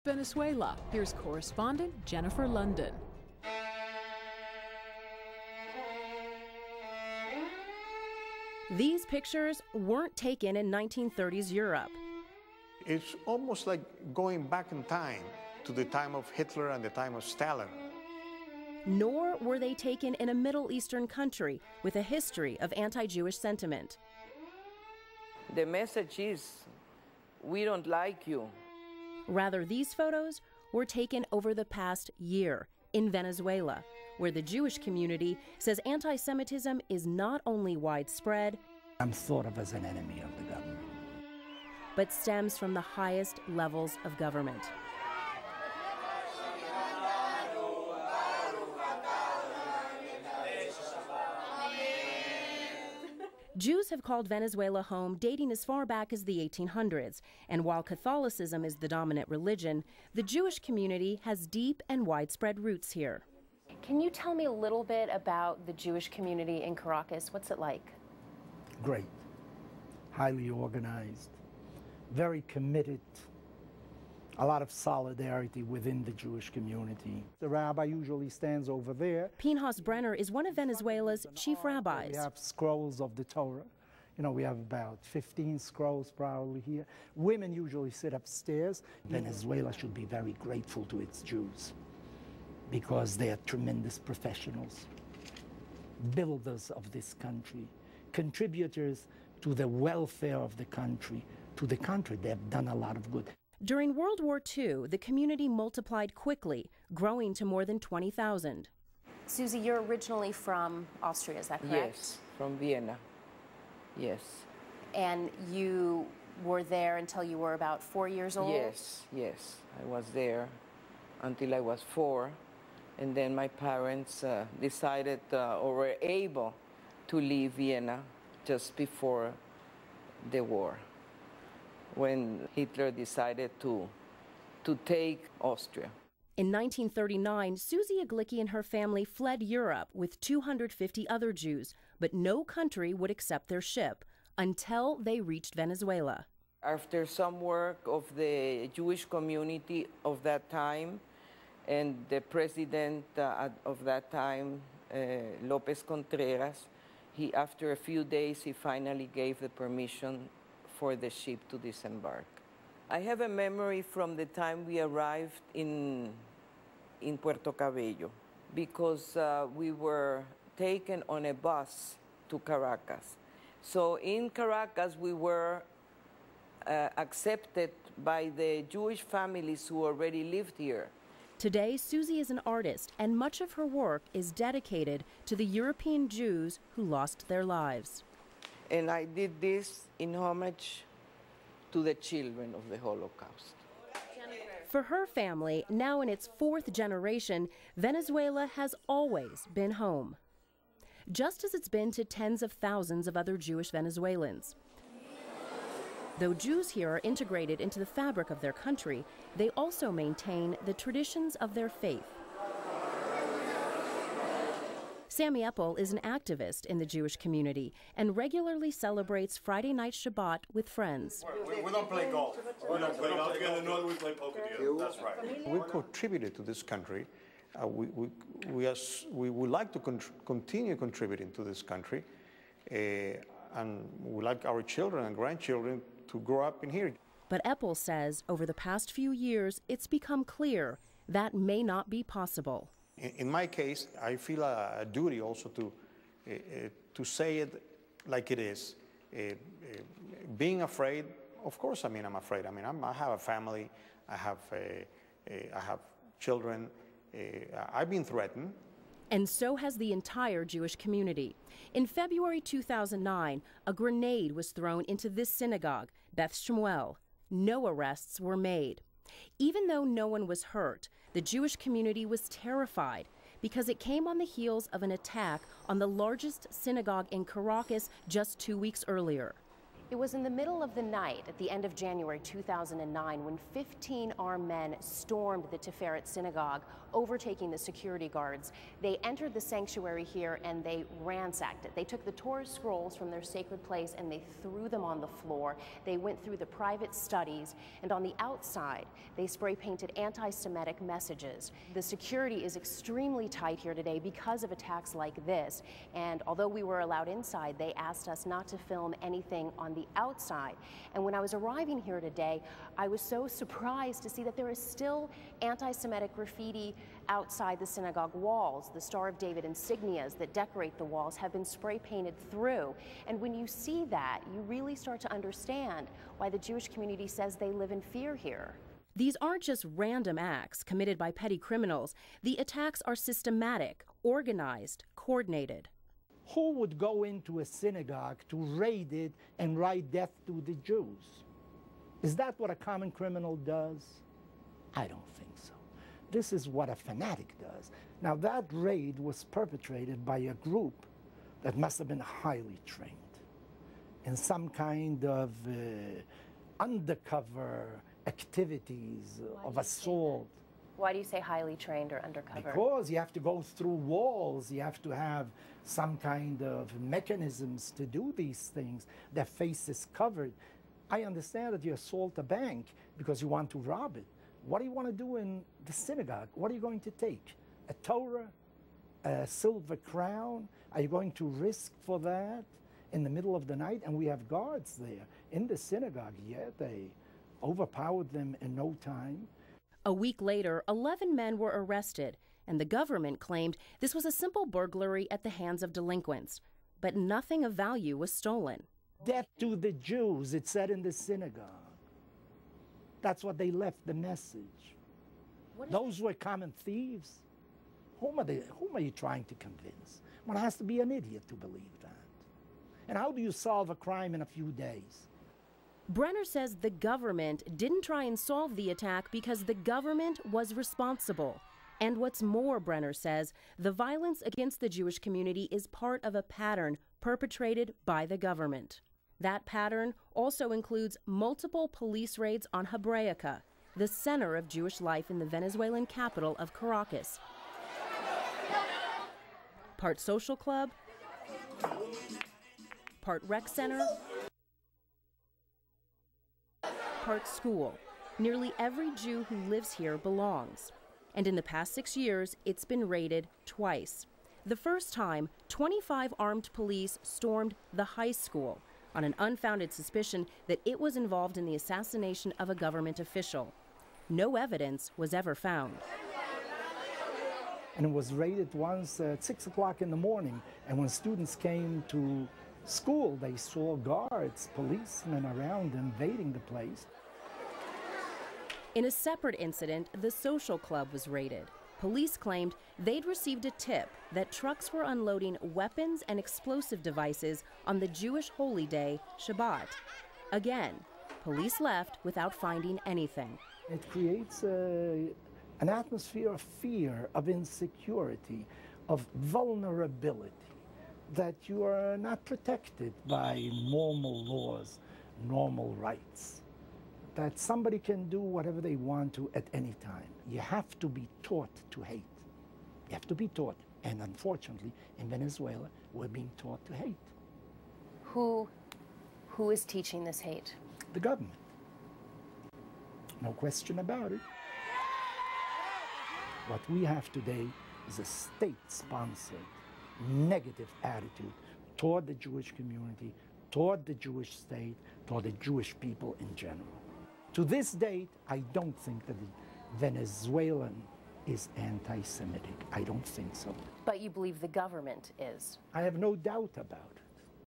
Venezuela. Here's correspondent Jennifer London. These pictures weren't taken in 1930s Europe. It's almost like going back in time to the time of Hitler and the time of Stalin. Nor were they taken in a Middle Eastern country with a history of anti-Jewish sentiment. The message is, we don't like you. Rather, these photos were taken over the past year in Venezuela, where the Jewish community says anti-Semitism is not only widespread, I'm thought of as an enemy of the government, but stems from the highest levels of government. Jews have called Venezuela home dating as far back as the 1800s, and while Catholicism is the dominant religion, the Jewish community has deep and widespread roots here. Can you tell me a little bit about the Jewish community in Caracas? What's it like? great, highly organized, very committed, a lot of solidarity within the Jewish community. The rabbi usually stands over there. Pinhas Brenner is one of Venezuela's chief rabbis. We have scrolls of the Torah. You know, we have about 15 scrolls probably here. Women usually sit upstairs. Venezuela should be very grateful to its Jews because they are tremendous professionals, builders of this country, contributors to the welfare of the country. To the country, they have done a lot of good. During World War II, the community multiplied quickly, growing to more than 20,000. Susie, you're originally from Austria, is that correct? Yes, from Vienna. Yes. And you were there until you were about 4 years old? Yes, yes. I was there until I was 4. And then my parents decided or were able to leave Vienna just before the war, when Hitler decided to take Austria. In 1939, Susie Aglicki and her family fled Europe with 250 other Jews, but no country would accept their ship until they reached Venezuela. After some work of the Jewish community of that time, and the president of that time, López Contreras, after a few days, he finally gave the permission for the ship to disembark. I have a memory from the time we arrived in Puerto Cabello, because we were taken on a bus to Caracas. So in Caracas, we were accepted by the Jewish families who already lived here. Today, Susie is an artist, and much of her work is dedicated to the European Jews who lost their lives. And I did this in homage to the children of the Holocaust. For her family, now in its 4th generation, Venezuela has always been home, just as it's been to tens of thousands of other Jewish Venezuelans. Though Jews here are integrated into the fabric of their country, they also maintain the traditions of their faith. Sammy Eppel is an activist in the Jewish community and regularly celebrates Friday night Shabbat with friends. We don't play golf. We don't play golf together, nor do we play poker together. That's right. We've contributed to this country. We would like to continue contributing to this country, and we like our children and grandchildren to grow up in here. But Eppel says over the past few years, it's become clear that may not be possible. In my case, I feel a duty also to say it like it is. Being afraid, of course, I'm afraid. I have a family, I have children, I've been threatened. And so has the entire Jewish community. In February 2009, a grenade was thrown into this synagogue, Beth Shemuel. No arrests were made. Even though no one was hurt, the Jewish community was terrified because it came on the heels of an attack on the largest synagogue in Caracas just 2 weeks earlier. It was in the middle of the night at the end of January 2009 when 15 armed men stormed the Tiferet synagogue, overtaking the security guards. They entered the sanctuary here and they ransacked it. They took the Torah scrolls from their sacred place and they threw them on the floor. They went through the private studies, and on the outside, they spray painted anti-Semitic messages. The security is extremely tight here today because of attacks like this, and although we were allowed inside, they asked us not to film anything on the outside. And when I was arriving here today, I was so surprised to see that there is still anti-Semitic graffiti outside the synagogue walls. The Star of David insignias that decorate the walls have been spray painted through. And when you see that, you really start to understand why the Jewish community says they live in fear here. These aren't just random acts committed by petty criminals. The attacks are systematic, organized, coordinated. Who would go into a synagogue to raid it and write death to the Jews? Is that what a common criminal does? I don't think so. This is what a fanatic does. Now, that raid was perpetrated by a group that must have been highly trained in some kind of undercover activities of assault. Why do you say highly trained or undercover? Because you have to go through walls, you have to have some kind of mechanisms to do these things. Their face is covered. I understand that you assault a bank because you want to rob it. What do you want to do in the synagogue? What are you going to take? A Torah? A silver crown? Are you going to risk for that in the middle of the night? And we have guards there in the synagogue. Yeah, they overpowered them in no time. A week later, 11 men were arrested, and the government claimed this was a simple burglary at the hands of delinquents. But nothing of value was stolen. Death to the Jews, it said in the synagogue. That's what they left, the message. Those were common thieves. Whom are you trying to convince? One has to be an idiot to believe that. And how do you solve a crime in a few days? Brenner says the government didn't try and solve the attack because the government was responsible. And what's more, Brenner says, the violence against the Jewish community is part of a pattern perpetrated by the government. That pattern also includes multiple police raids on Hebraica, the center of Jewish life in the Venezuelan capital of Caracas. Part social club, part rec center, part school. Nearly every Jew who lives here belongs. And in the past 6 years, it's been raided twice. The first time, 25 armed police stormed the high school on an unfounded suspicion that it was involved in the assassination of a government official. No evidence was ever found. And it was raided once at 6 o'clock in the morning. And when students came to school, they saw guards, policemen around invading the place. In a separate incident, the social club was raided. Police claimed they'd received a tip that trucks were unloading weapons and explosive devices on the Jewish holy day, Shabbat. Again, police left without finding anything. It creates an atmosphere of fear, of insecurity, of vulnerability, that you are not protected by normal laws, normal rights, that somebody can do whatever they want to at any time. You have to be taught to hate. You have to be taught. And unfortunately, in Venezuela, we're being taught to hate. Who is teaching this hate? The government. No question about it. What we have today is a state-sponsored negative attitude toward the Jewish community, toward the Jewish state, toward the Jewish people in general. To this date, I don't think that the Venezuelan is anti-Semitic. I don't think so. But you believe the government is? I have no doubt about it.